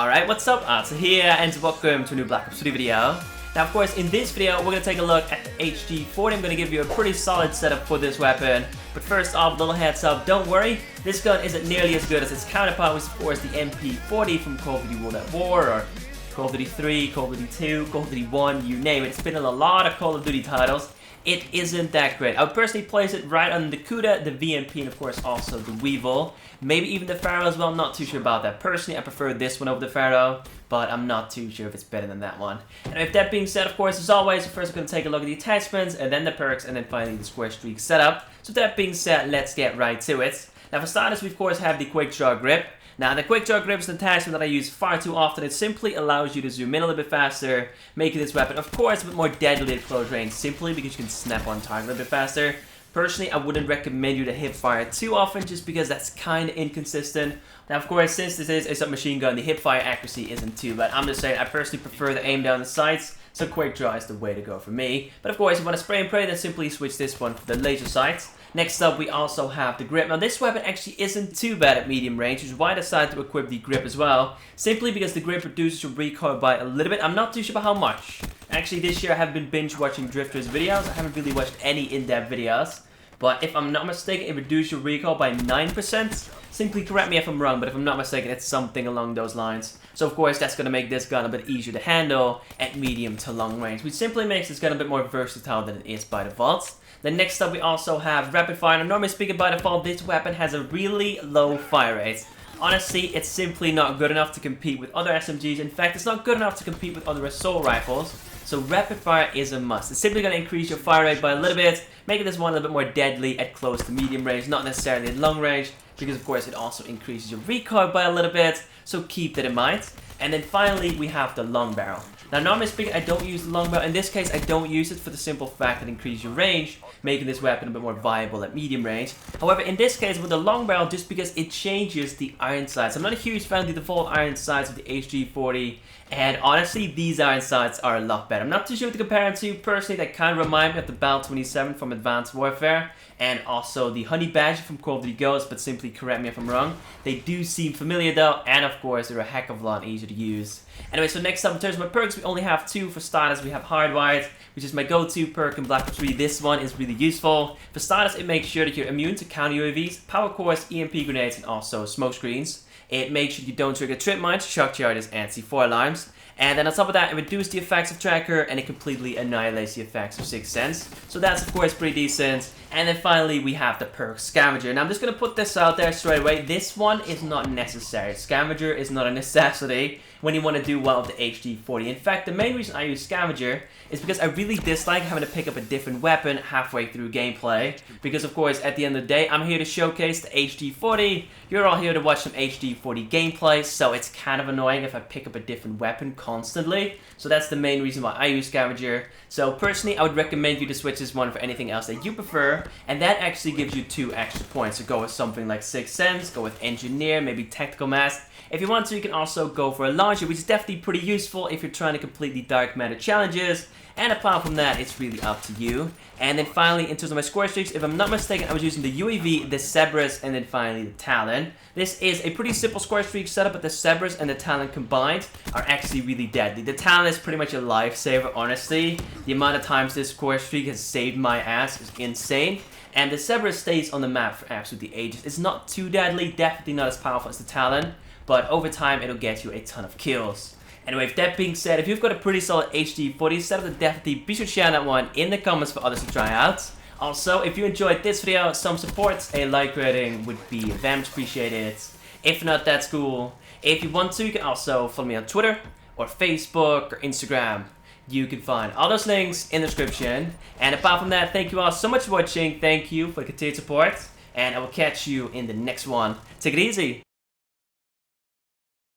Alright, what's up? Arthur here, and welcome to a new Black Ops 3 video. Now, of course, in this video, we're going to take a look at the HG40. I'm going to give you a pretty solid setup for this weapon. But first off, little heads up, don't worry. This gun isn't nearly as good as its counterpart, which is, of course, the MP40 from Call of Duty World at War, or Call of Duty 3, Call of Duty 2, Call of Duty 1, you name it. It's been in a lot of Call of Duty titles. It isn't that great. I would personally place it right on the Kuda, the VMP, and of course also the Weevil. Maybe even the Pharaoh as well, I'm not too sure about that. Personally, I prefer this one over the Pharaoh, but I'm not too sure if it's better than that one. And with that being said, of course, as always, first we're going to take a look at the attachments, and then the perks, and then finally the square streak setup. So with that being said, let's get right to it. Now for starters, we of course have the Quick Draw Grip. Now, the Quick Draw Grip is an attachment that I use far too often. It simply allows you to zoom in a little bit faster, making this weapon, of course, a bit more deadly at close range, simply because you can snap on target a little bit faster. Personally, I wouldn't recommend you to hip fire too often, just because that's kind of inconsistent. Now, of course, since this is a submachine gun, the hip fire accuracy isn't too bad. I'm just saying, I personally prefer to aim down the sights, so Quick Draw is the way to go for me. But of course, if you want to spray and pray, then simply switch this one for the laser sights. Next up, we also have the grip. Now, this weapon actually isn't too bad at medium range, which is why I decided to equip the grip as well. Simply because the grip reduces your recoil by a little bit. I'm not too sure about how much. Actually, this year I have been binge watching drifters videos. I haven't really watched any in-depth videos. But if I'm not mistaken, it reduced your recoil by 9%. Simply correct me if I'm wrong, but if I'm not mistaken, it's something along those lines. So of course, that's going to make this gun a bit easier to handle at medium to long range, which simply makes this gun a bit more versatile than it is by default. Then next up, we also have rapid fire. Now, normally speaking, by default, this weapon has a really low fire rate. Honestly, it's simply not good enough to compete with other SMGs. In fact, it's not good enough to compete with other assault rifles. So rapid fire is a must. It's simply going to increase your fire rate by a little bit, making this one a little bit more deadly at close to medium range, not necessarily at long range, because of course it also increases your recoil by a little bit, so keep that in mind. And then finally, we have the long barrel. Now, normally speaking, I don't use the long barrel. In this case, I don't use it for the simple fact that it increases your range, making this weapon a bit more viable at medium range. However, in this case, with the long barrel, just because it changes the iron sights. I'm not a huge fan of the default iron sights of the HG40, and honestly, these iron sights are a lot better. I'm not too sure what to compare them to. Personally, they kind of remind me of the BAL 27 from Advanced Warfare, and also the Honey Badger from Call of Duty Ghosts, but simply correct me if I'm wrong. They do seem familiar though, and of course, they're a heck of a lot easier to use. Anyway, so next up, in terms of my perks, we only have two. For starters, we have Hardwired, which is my go-to perk in Black Ops 3. This one is really useful. For starters, it makes sure that you're immune to counter UAVs, power cores, EMP grenades, and also smoke screens. It makes sure you don't trigger trip mines, shock charges, and C4 alarms. And then on top of that, it reduces the effects of Tracker, and it completely annihilates the effects of Sixth Sense. So that's of course pretty decent. And then finally, we have the perk Scavenger. Now I'm just going to put this out there straight away. This one is not necessary. Scavenger is not a necessity when you want to do well with the HG40. In fact, the main reason I use Scavenger is because I really dislike having to pick up a different weapon halfway through gameplay. Because of course, at the end of the day, I'm here to showcase the HG40. You're all here to watch some HG40 gameplay, so it's kind of annoying if I pick up a different weapon constantly. So that's the main reason why I use Scavenger. So personally, I would recommend you to switch this one for anything else that you prefer. And that actually gives you 2 extra points. So go with something like Sixth Sense, go with Engineer, maybe Tactical Mask. If you want to, you can also go for a Launcher, which is definitely pretty useful if you're trying to complete the dark matter challenges. And apart from that, it's really up to you. And then finally, in terms of my score streaks, if I'm not mistaken, I was using the UAV, the Cerberus, and then finally the Talon. This is a pretty simple score streak setup, but the Cerberus and the Talon combined are actually really deadly. The Talon is pretty much a lifesaver, honestly. The amount of times this score streak has saved my ass is insane. And the Cerberus stays on the map for absolutely ages. It's not too deadly, definitely not as powerful as the Talon, but over time, it'll get you a ton of kills. Anyway, with that being said, if you've got a pretty solid HG40 setup, then definitely be sure to share that one in the comments for others to try out. Also, if you enjoyed this video, some support, a like rating would be very much appreciated. If not, that's cool. If you want to, you can also follow me on Twitter, or Facebook, or Instagram. You can find all those links in the description. And apart from that, thank you all so much for watching. Thank you for the continued support. And I will catch you in the next one. Take it easy.